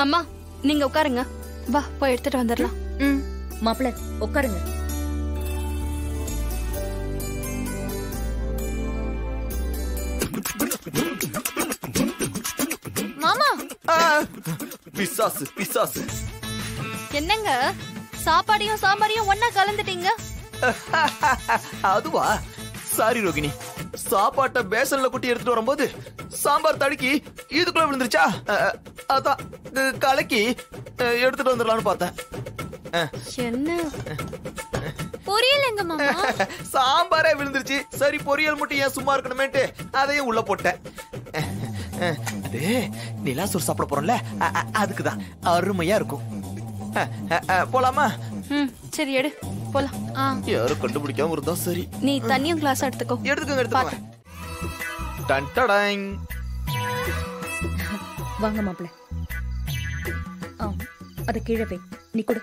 அம்மா நீங்க உட்காருங்க, வா போய் எடுத்துட்டு வந்துடலாம். மாப்பிள்ள உட்காருங்க. மாமா பிசாசு பிசாசு. என்னங்க சாப்பாடையும் சாம்பாரையும் ஒன்னா கலந்துட்டீங்க? அதுவா, சாரி ரோகிணி, சாப்பாட்டை பேசன்ல குட்டி எடுத்துட்டு வரும்போது சாம்பார் தடுக்கி இதுக்குள்ள விழுந்துருச்சா, அதான் கலக்கி எடுத்துட்டு வந்துடலாம்னு பார்த்தேன். என்ன பொரியல் எங்க மாமா? சாம்பாரே விழுந்துருச்சு, சரி பொரியல் மட்டும் ஏன் சும்மா இருக்கணுமேட்டு அதையும் உள்ள போட்டேன். அது நிலாசோர் சாப்பிட போறோம்ல, அதுக்குதான் அருமையா இருக்கும். போலாமா? சரி எடு போலாம். யாரும் கண்டுபிடிக்காம இருந்தா சரி. நீ தண்ணியும் கிளாஸ் எடுத்துக்கோ. எடுத்துக்கோங்க எடுத்துக்கோங்க. டன் டடாங். வாங்க மாப்பிள்ள. அத கீழே போய் நீ கொடு.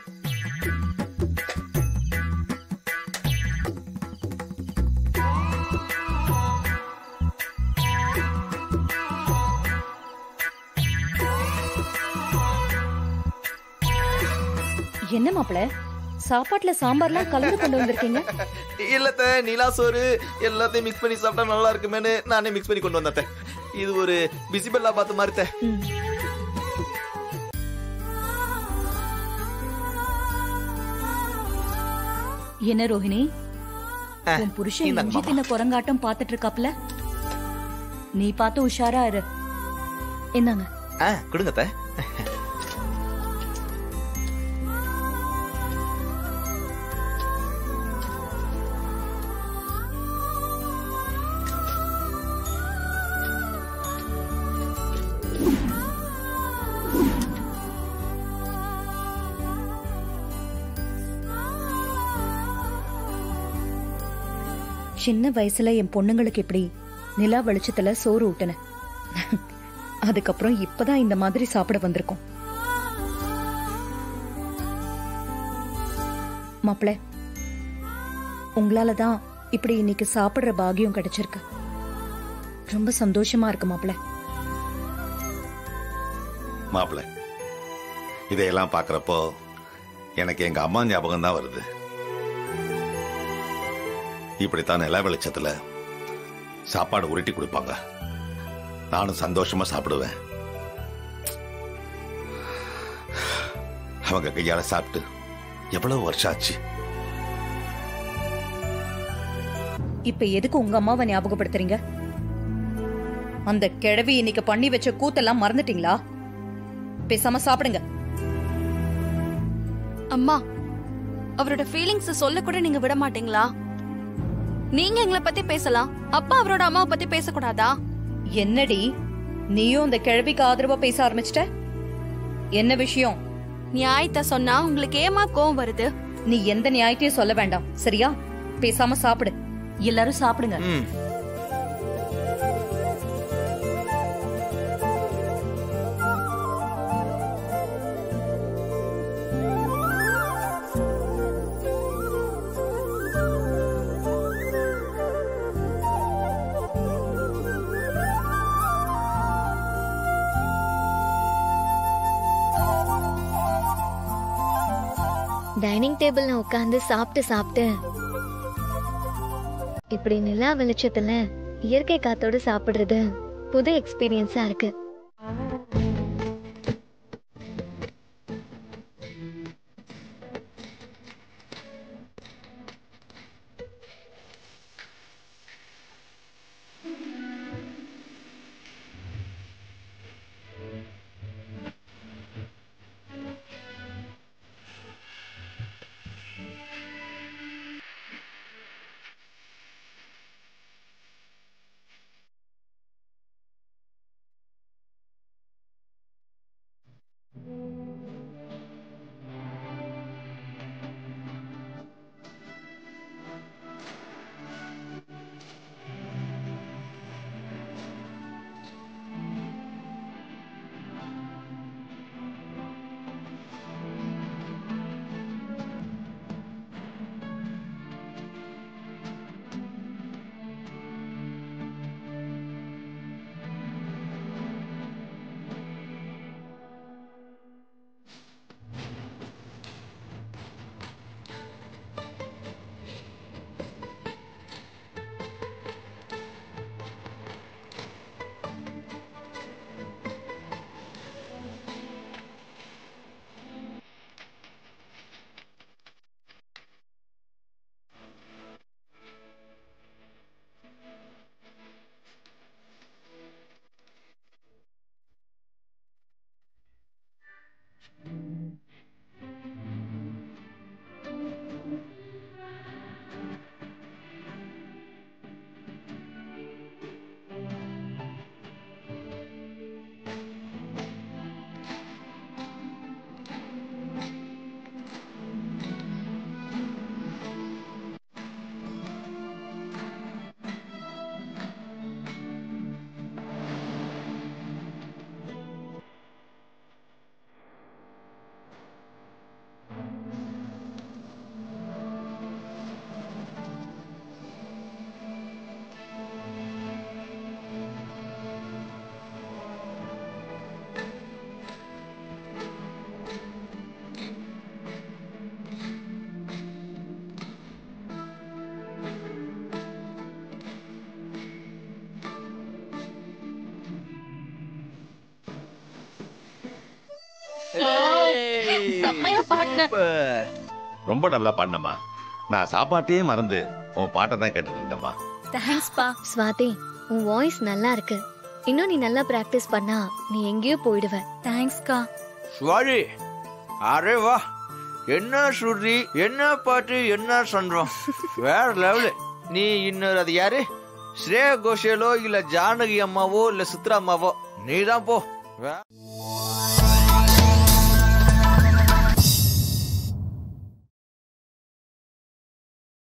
என்ன மாப்பிள்ள சாப்பாட்டுல சாம்பார்லாம் கலந்து கொண்டு வந்திருக்கீங்க? இல்லத்த, நிலாசோறு எல்லாத்தையும் மிக்ஸ் பண்ணி சாப்பிட்டா நல்லா இருக்குமேனு நானே மிக்ஸ் பண்ணி கொண்டு வந்தேன். இது ஒரு பிசிபெல்லா பார்த்து மாதிரி. என்ன ரோஹிணி, உன் புருஷன் இஞ்சி தின்ன குரங்காட்டம் பாத்துட்டு இருக்காப்ல, நீ பார்த்து உஷாரா இரு. என்னங்க கொடுங்கத்த. சின்ன வயசுல என் பொண்ணுங்களுக்கு இப்படி நிலா வெளிச்சத்துல சோறு ஊட்டின, அதுக்கப்புறம் இப்பதான் இந்த மாதிரி சாப்பிட வந்திருக்கோம். மாப்பிள்ள, உங்களாலதான் இப்படி இன்னைக்கு சாப்பிடுற பாக்கியம் கிடைச்சிருக்கு. ரொம்ப சந்தோஷமா இருக்கு மாப்பிள்ள. மாப்பிள்ள, இதையெல்லாம் பாக்குறப்போ எனக்கு எங்க அம்மா ஞாபகம் தான் வருது. இப்படித்தான் நில வெளிச்சத்துல சாப்பாடு உருட்டி கொடுப்பாங்க, நானும் சந்தோஷமா சாப்பிடுவேன். அவங்க கையால சாப்பிட்டு எவ்வளவு வருஷம் ஆச்சு. இப்ப எதுக்கு உங்க அம்மாவை ஞாபகப்படுத்துறீங்க? அந்த கிழவி இன்னைக்கு பண்ணி வச்ச கூத்தெல்லாம் மறந்துட்டீங்களா? பேசாம சாப்பிடுங்க. அம்மா, அவரோட ஃபீலிங்ஸ் சொல்ல கூட நீங்க விட மாட்டீங்களா? நீங்க எங்களை பத்தி பேசலாம், அப்பா அவரோட அம்மாவை பத்தி பேசக்கூடாதா? என்னடி நீயும் இந்த கிழவிக்கு ஆதரவா பேச ஆரம்பிச்சிட்ட? என்ன விஷயம்? நியாயத்தை சொன்னா உங்களுக்கு ஏமா கோவம் வருது? நீ எந்த நியாயத்தையும் சொல்ல வேண்டாம், சரியா? பேசாம சாப்பிடு. எல்லாரும் சாப்பிடுங்க. டைனிங் டேபிள்ல உட்கார்ந்து சாப்பிட்டு இப்படி நிலா வெளிச்சத்துல இயற்கை காத்தோடு சாப்பிடுறது புது எக்ஸ்பீரியன்ஸா இருக்கு. செம்மையா பாடுன. ரொம்ப நல்லா பாடினம்மா. நான் சாப்பாட்டையே மறந்து உன் பாட்டை தான் கேட்டுட்டு இருந்தேம்மா. தேங்க்ஸ் பா. ஸ்வாதி, உன் வாய்ஸ் நல்லா இருக்கு. இன்னும் நீ நல்லா பிராக்டிஸ் பண்ணா நீ எங்கேயோ போயிடுவ. தேங்க்ஸ்க்கா. சுவாரி, அரே வா, என்ன ஸ்ருதி, என்ன பாட்டு, என்ன சந்தம், வேற லெவலு. நீ இன்னொரு அது யாரு, ஸ்ரேயா கோஷலோ இல்ல ஜானகி அம்மாவோ இல்ல சித்ரா அம்மாவோ, நீ தான் போ.